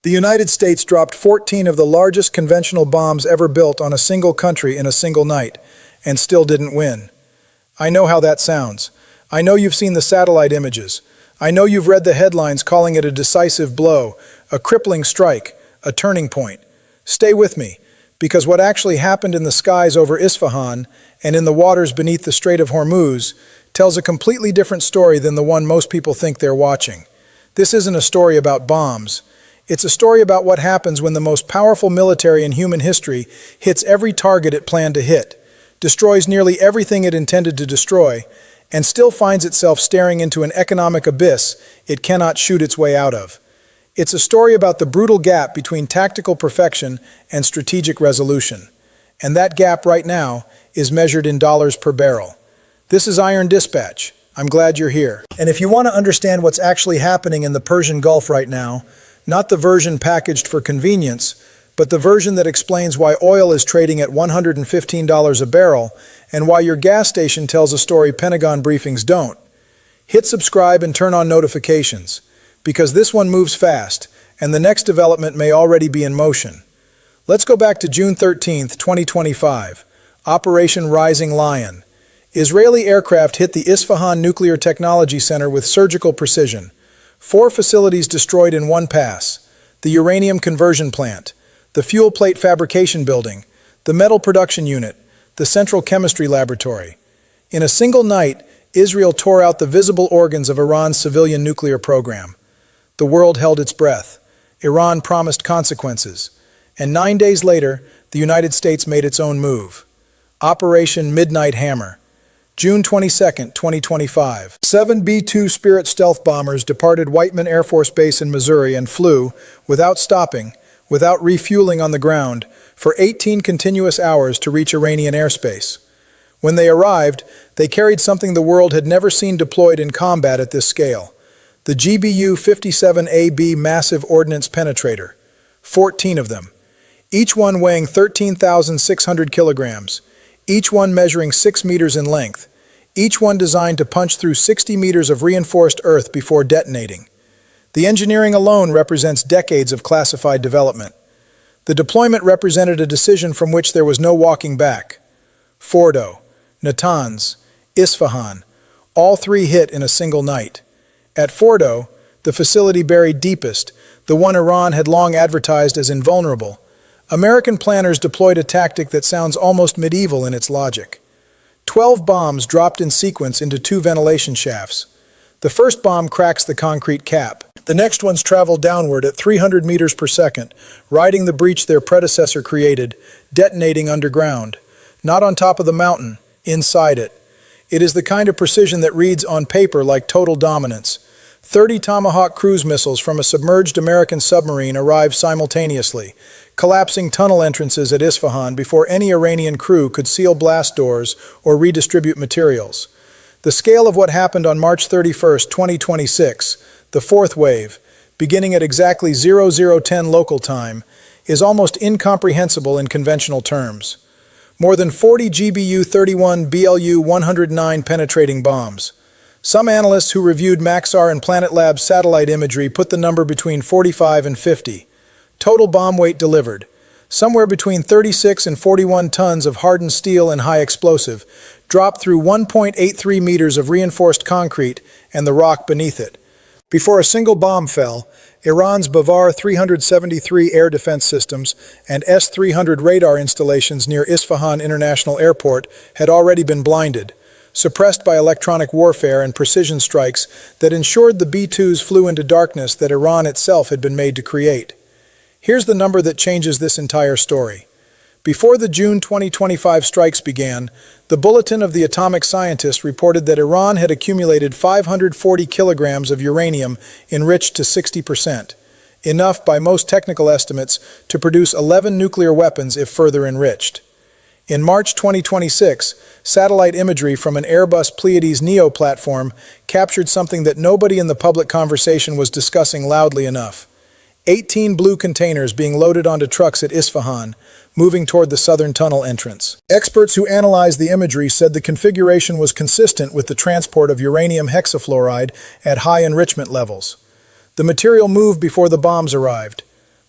The United States dropped 14 of the largest conventional bombs ever built on a single country in a single night, and still didn't win. I know how that sounds. I know you've seen the satellite images. I know you've read the headlines calling it a decisive blow, a crippling strike, a turning point. Stay with me, because what actually happened in the skies over Isfahan and in the waters beneath the Strait of Hormuz tells a completely different story than the one most people think they're watching. This isn't a story about bombs. It's a story about what happens when the most powerful military in human history hits every target it planned to hit, destroys nearly everything it intended to destroy, and still finds itself staring into an economic abyss it cannot shoot its way out of. It's a story about the brutal gap between tactical perfection and strategic resolution. And that gap right now is measured in dollars per barrel. This is Iron Dispatch. I'm glad you're here. And if you want to understand what's actually happening in the Persian Gulf right now, not the version packaged for convenience, but the version that explains why oil is trading at $115 a barrel and why your gas station tells a story Pentagon briefings don't, hit subscribe and turn on notifications, because this one moves fast and the next development may already be in motion. Let's go back to June 13, 2025. Operation Rising Lion. Israeli aircraft hit the Isfahan Nuclear Technology Center with surgical precision. 4 facilities destroyed in one pass: the uranium conversion plant, the fuel plate fabrication building, the metal production unit, the central chemistry laboratory. In a single night, Israel tore out the visible organs of Iran's civilian nuclear program. The world held its breath. Iran promised consequences. And 9 days later, the United States made its own move. Operation Midnight Hammer. June 22, 2025. 7 B-2 Spirit stealth bombers departed Whiteman Air Force Base in Missouri and flew, without stopping, without refueling on the ground, for 18 continuous hours to reach Iranian airspace. When they arrived, they carried something the world had never seen deployed in combat at this scale: the GBU-57AB Massive Ordnance Penetrator. 14 of them, each one weighing 13,600 kilograms, each one measuring 6 meters in length, each one designed to punch through 60 meters of reinforced earth before detonating. The engineering alone represents decades of classified development. The deployment represented a decision from which there was no walking back. Fordo, Natanz, Isfahan, all 3 hit in a single night. At Fordo, the facility buried deepest, the one Iran had long advertised as invulnerable, American planners deployed a tactic that sounds almost medieval in its logic. 12 bombs dropped in sequence into 2 ventilation shafts. The first bomb cracks the concrete cap. The next ones travel downward at 300 meters per second, riding the breach their predecessor created, detonating underground. Not on top of the mountain, inside it. It is the kind of precision that reads on paper like total dominance. 30 Tomahawk cruise missiles from a submerged American submarine arrived simultaneously, collapsing tunnel entrances at Isfahan before any Iranian crew could seal blast doors or redistribute materials. The scale of what happened on March 31, 2026, the 4th wave, beginning at exactly 0010 local time, is almost incomprehensible in conventional terms. More than 40 GBU-31 BLU-109 penetrating bombs. Some analysts who reviewed Maxar and Planet Labs satellite imagery put the number between 45 and 50. Total bomb weight delivered, somewhere between 36 and 41 tons of hardened steel and high explosive, dropped through 1.83 meters of reinforced concrete and the rock beneath it. Before a single bomb fell, Iran's Bavar 373 air defense systems and S-300 radar installations near Isfahan International Airport had already been blinded, suppressed by electronic warfare and precision strikes that ensured the B-2s flew into darkness that Iran itself had been made to create. Here's the number that changes this entire story. Before the June 2025 strikes began, the Bulletin of the Atomic Scientist reported that Iran had accumulated 540 kilograms of uranium enriched to 60%, enough by most technical estimates to produce 11 nuclear weapons if further enriched. In March 2026, satellite imagery from an Airbus Pleiades Neo platform captured something that nobody in the public conversation was discussing loudly enough. 18 blue containers being loaded onto trucks at Isfahan, moving toward the southern tunnel entrance. Experts who analyzed the imagery said the configuration was consistent with the transport of uranium hexafluoride at high enrichment levels. The material moved before the bombs arrived.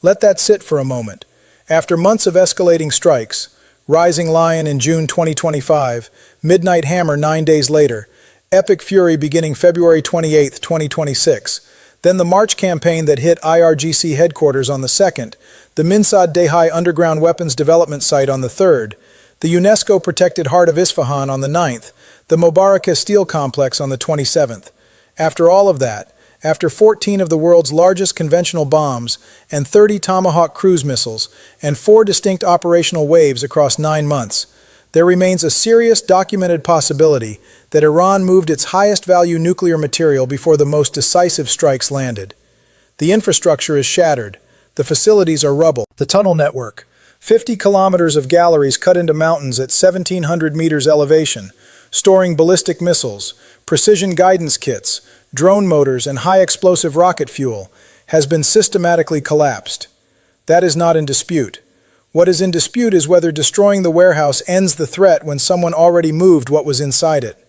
Let that sit for a moment. After months of escalating strikes, Rising Lion in June 2025, Midnight Hammer 9 days later, Epic Fury beginning February 28, 2026, then the March campaign that hit IRGC headquarters on the 2nd, the Minsad Dehai underground weapons development site on the 3rd, the UNESCO-protected heart of Isfahan on the 9th, the Mubarakeh steel complex on the 27th. After all of that, after 14 of the world's largest conventional bombs and 30 Tomahawk cruise missiles and 4 distinct operational waves across 9 months, there remains a serious documented possibility that Iran moved its highest value nuclear material before the most decisive strikes landed. The infrastructure is shattered. The facilities are rubble. The tunnel network, 50 kilometers of galleries cut into mountains at 1,700 meters elevation, storing ballistic missiles, precision guidance kits, drone motors, and high-explosive rocket fuel, has been systematically collapsed. That is not in dispute. What is in dispute is whether destroying the warehouse ends the threat when someone already moved what was inside it.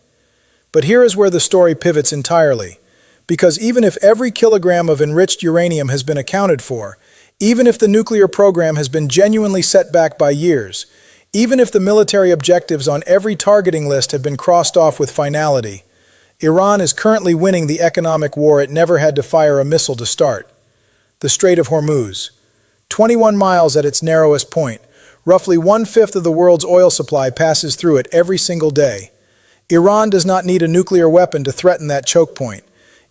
But here is where the story pivots entirely. Because even if every kilogram of enriched uranium has been accounted for, even if the nuclear program has been genuinely set back by years, even if the military objectives on every targeting list have been crossed off with finality, Iran is currently winning the economic war it never had to fire a missile to start. The Strait of Hormuz. 21 miles at its narrowest point, roughly 1/5 of the world's oil supply passes through it every single day. Iran does not need a nuclear weapon to threaten that choke point.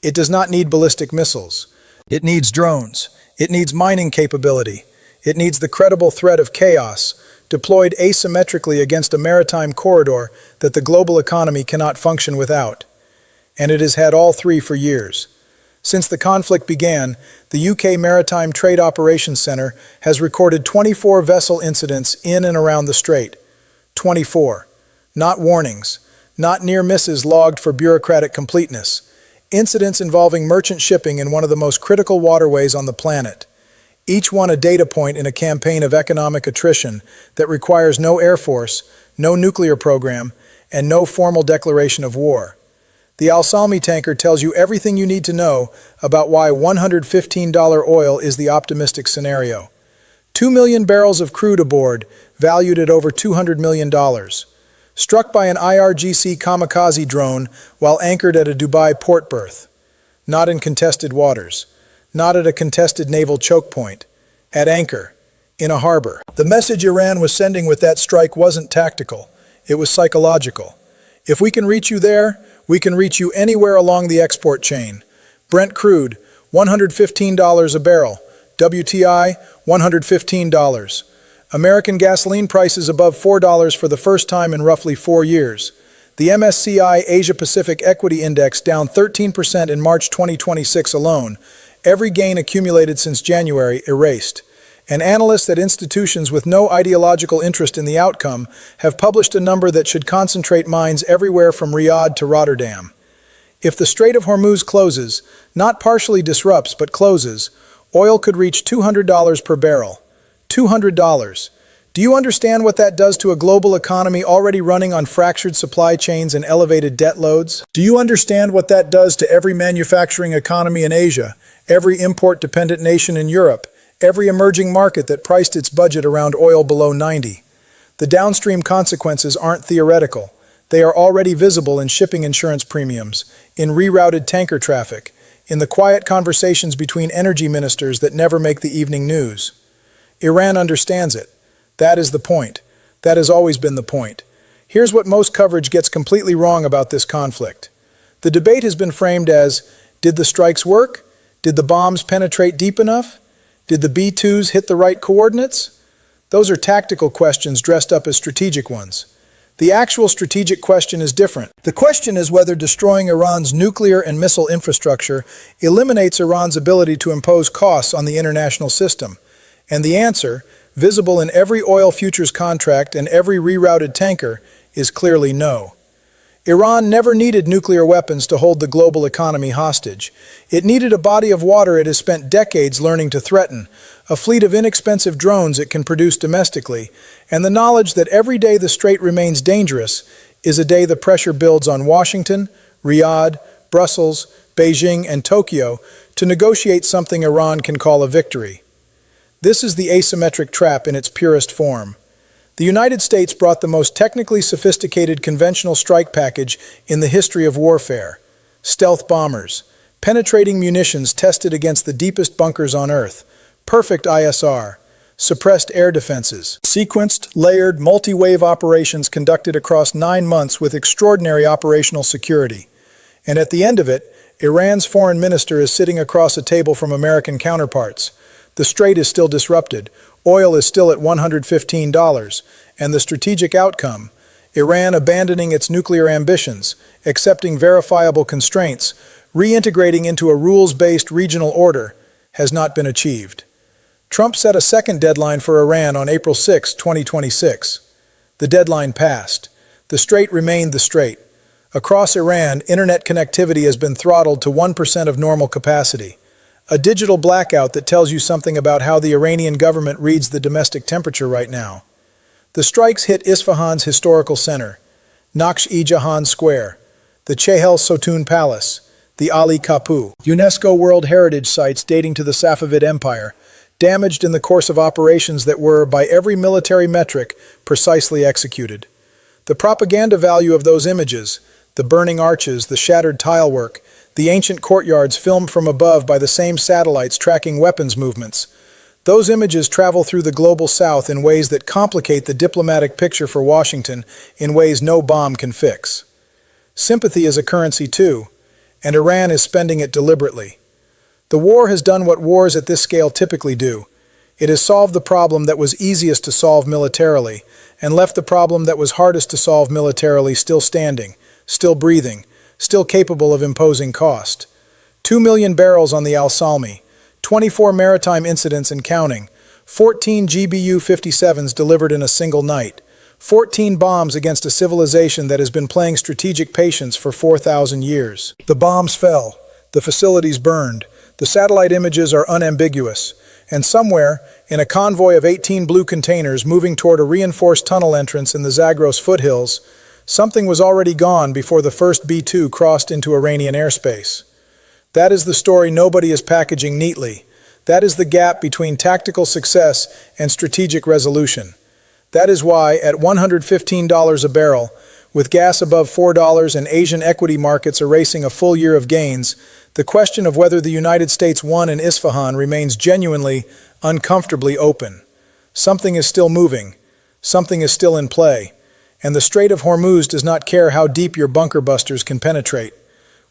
It does not need ballistic missiles. It needs drones. It needs mining capability. It needs the credible threat of chaos, deployed asymmetrically against a maritime corridor that the global economy cannot function without. And it has had all three for years. Since the conflict began, the UK Maritime Trade Operations Centre has recorded 24 vessel incidents in and around the strait. 24. Not warnings, not near misses logged for bureaucratic completeness. Incidents involving merchant shipping in one of the most critical waterways on the planet. Each one a data point in a campaign of economic attrition that requires no air force, no nuclear program, and no formal declaration of war. The Al-Salmi tanker tells you everything you need to know about why $115 oil is the optimistic scenario. 2 million barrels of crude aboard, valued at over $200 million. Struck by an IRGC kamikaze drone while anchored at a Dubai port berth. Not in contested waters. Not at a contested naval choke point. At anchor. In a harbor. The message Iran was sending with that strike wasn't tactical. It was psychological. If we can reach you there, we can reach you anywhere along the export chain. Brent crude, $115 a barrel. WTI, $115. American gasoline prices above $4 for the first time in roughly 4 years. The MSCI Asia Pacific Equity Index down 13% in March 2026 alone. Every gain accumulated since January erased. And analysts at institutions with no ideological interest in the outcome have published a number that should concentrate minds everywhere from Riyadh to Rotterdam. If the Strait of Hormuz closes, not partially disrupts but closes, oil could reach $200 per barrel. $200. Do you understand what that does to a global economy already running on fractured supply chains and elevated debt loads? Do you understand what that does to every manufacturing economy in Asia, every import-dependent nation in Europe, every emerging market that priced its budget around oil below 90? The downstream consequences aren't theoretical. They are already visible in shipping insurance premiums, in rerouted tanker traffic, in the quiet conversations between energy ministers that never make the evening news. Iran understands it. That is the point. That has always been the point. Here's what most coverage gets completely wrong about this conflict. The debate has been framed as, did the strikes work? Did the bombs penetrate deep enough? Did the B-2s hit the right coordinates? Those are tactical questions dressed up as strategic ones. The actual strategic question is different. The question is whether destroying Iran's nuclear and missile infrastructure eliminates Iran's ability to impose costs on the international system. And the answer, visible in every oil futures contract and every rerouted tanker, is clearly no. Iran never needed nuclear weapons to hold the global economy hostage. It needed a body of water it has spent decades learning to threaten, a fleet of inexpensive drones it can produce domestically, and the knowledge that every day the strait remains dangerous is a day the pressure builds on Washington, Riyadh, Brussels, Beijing, and Tokyo to negotiate something Iran can call a victory. This is the asymmetric trap in its purest form. The United States brought the most technically sophisticated conventional strike package in the history of warfare. Stealth bombers, penetrating munitions tested against the deepest bunkers on Earth, perfect ISR, suppressed air defenses, sequenced, layered, multi-wave operations conducted across 9 months with extraordinary operational security. And at the end of it, Iran's foreign minister is sitting across a table from American counterparts. The Strait is still disrupted, oil is still at $115, and the strategic outcome, Iran abandoning its nuclear ambitions, accepting verifiable constraints, reintegrating into a rules-based regional order, has not been achieved. Trump set a second deadline for Iran on April 6, 2026. The deadline passed. The Strait remained the Strait. Across Iran, internet connectivity has been throttled to 1% of normal capacity. A digital blackout that tells you something about how the Iranian government reads the domestic temperature right now. The strikes hit Isfahan's historical center, Naksh-e-Jahan Square, the Chehel Sotun Palace, the Ali Kapı, UNESCO World Heritage sites dating to the Safavid Empire, damaged in the course of operations that were, by every military metric, precisely executed. The propaganda value of those images, the burning arches, the shattered tilework, the ancient courtyards filmed from above by the same satellites tracking weapons movements. Those images travel through the global south in ways that complicate the diplomatic picture for Washington in ways no bomb can fix. Sympathy is a currency too, and Iran is spending it deliberately. The war has done what wars at this scale typically do. It has solved the problem that was easiest to solve militarily, and left the problem that was hardest to solve militarily still standing, still breathing, still capable of imposing cost. 2 million barrels on the Al-Salmi, 24 maritime incidents and counting, 14 GBU-57s delivered in a single night, 14 bombs against a civilization that has been playing strategic patience for 4,000 years. The bombs fell, the facilities burned, the satellite images are unambiguous, and somewhere, in a convoy of 18 blue containers moving toward a reinforced tunnel entrance in the Zagros foothills, something was already gone before the first B-2 crossed into Iranian airspace. That is the story nobody is packaging neatly. That is the gap between tactical success and strategic resolution. That is why, at $115 a barrel, with gas above $4 and Asian equity markets erasing a full year of gains, the question of whether the United States won in Isfahan remains genuinely, uncomfortably open. Something is still moving. Something is still in play. And the Strait of Hormuz does not care how deep your bunker busters can penetrate.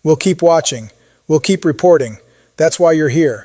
We'll keep watching. We'll keep reporting. That's why you're here.